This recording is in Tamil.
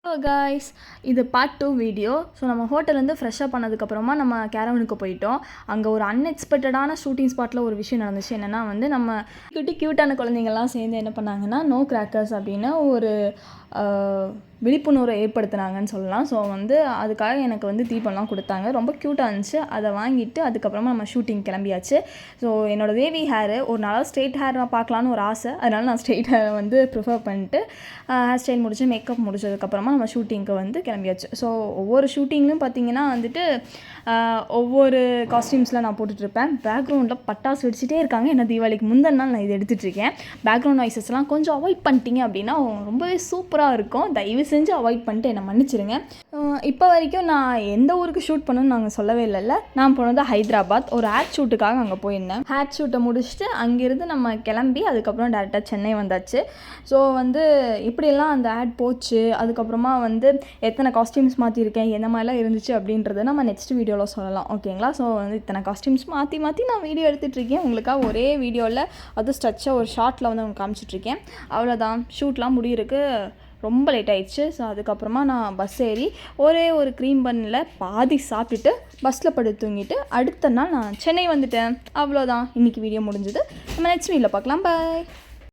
ஹலோ காய்ஸ், இது பார்ட் 2 வீடியோ. ஸோ நம்ம ஹோட்டல்லேருந்து ஃப்ரெஷ்ஷப் பண்ணதுக்கப்புறமா நம்ம கேரவனுக்கு போயிட்டோம். அங்கே ஒரு அன்எக்ஸ்பெக்டடான ஷூட்டிங் ஸ்பாட்டில் ஒரு விஷயம் நடந்துச்சு. என்னென்னா நம்ம க்யூட்டான குழந்தைங்கள்லாம் சேர்ந்து என்ன பண்ணாங்கன்னா, நோ கிராக்கர்ஸ் அப்படின்னு ஒரு விழிப்புணர்வை ஏற்படுத்தினாங்கன்னு சொல்லலாம். ஸோ அதுக்காக எனக்கு தீபம்லாம் கொடுத்தாங்க. ரொம்ப க்யூட்டாக இருந்துச்சு. அதை வாங்கிட்டு அதுக்கப்புறமா நம்ம ஷூட்டிங் கிளம்பியாச்சு. ஸோ என்னோடய வேவி ஹேரு ஒரு நாளாக ஸ்ட்ரெயிட் ஹேர் பார்க்கலான்னு ஒரு ஆசை. அதனால் நான் ஸ்ட்ரெயிட் ஹேரை ப்ரிஃபர் பண்ணிட்டு ஹேர் ஸ்டைல் முடிச்சு மேக்கப் முடிச்சதுக்கப்புறமா நம்ம ஷூட்டிங்க்கு கிளம்பியாச்சு. ஸோ ஒவ்வொரு ஷூட்டிங்லையும் பார்த்திங்கன்னா ஒவ்வொரு காஸ்டியூம்ஸில் நான் போட்டுட்ருப்பேன். பேக்ரவுண்டில் பட்டாசு வெடிச்சிட்டே இருக்காங்க. என்ன தீபாவளிக்கு முந்தின நாள் நான் இதை எடுத்துகிட்ருக்கேன். பேக்ரவுண்ட் வாய்ஸஸ்லாம் கொஞ்சம் அவாய்ட் பண்ணிட்டீங்க அப்படின்னா ரொம்பவே சூப்பராக இருக்கும். தயவு செஞ்சு அவாய்ட் பண்ணிட்டு என்னை மன்னிச்சிருங்க. இப்போ வரைக்கும் நான் எந்த ஊருக்கு ஷூட் பண்ணணும்னு நாங்கள் சொல்லவே இல்லைல்ல. நான் போனது ஹைதராபாத். ஒரு ஆட் ஷூட்டுக்காக அங்கே போயிருந்தேன். ஹேட் ஷூட்டை முடிச்சுட்டு அங்கேருந்து நம்ம கிளம்பி அதுக்கப்புறம் டேரெக்டாக சென்னை வந்தாச்சு. ஸோ இப்படியெல்லாம் அந்த ஆட் போச்சு. அதுக்கப்புறமா எத்தனை காஸ்டியூம்ஸ் மாற்றிருக்கேன், எந்த மாதிரிலாம் இருந்துச்சு அப்படின்றத நம்ம நெக்ஸ்ட் வீடியோவில் சொல்லலாம். ஓகேங்களா? ஸோ இத்தனை காஸ்டியூம்ஸ் மாற்றி நான் வீடியோ எடுத்துகிட்ருக்கேன். உங்களுக்காக ஒரே வீடியோவில் அது ஸ்ட்ரெச்சாக ஒரு ஷார்ட்டில் உங்களுக்கு காமிச்சிட்ருக்கேன். அவ்வளோதான். ஷூட்லாம் முடியிருக்கு ரொம்ப லேட் ஆயிடுச்சு. ஸோ அதுக்கப்புறமா நான் பஸ் ஏறி ஒரே ஒரு க்ரீம் பன்னில் பாதி சாப்பிட்டுட்டு பஸ்ஸில் படுத்து தூங்கிட்டு அடுத்த நாள் நான் சென்னை வந்துட்டேன். அவ்வளோதான். இன்றைக்கி வீடியோ முடிஞ்சது. நம்ம நெக்ஸ்ட் வீடியோவில் பார்க்கலாம். பாய்.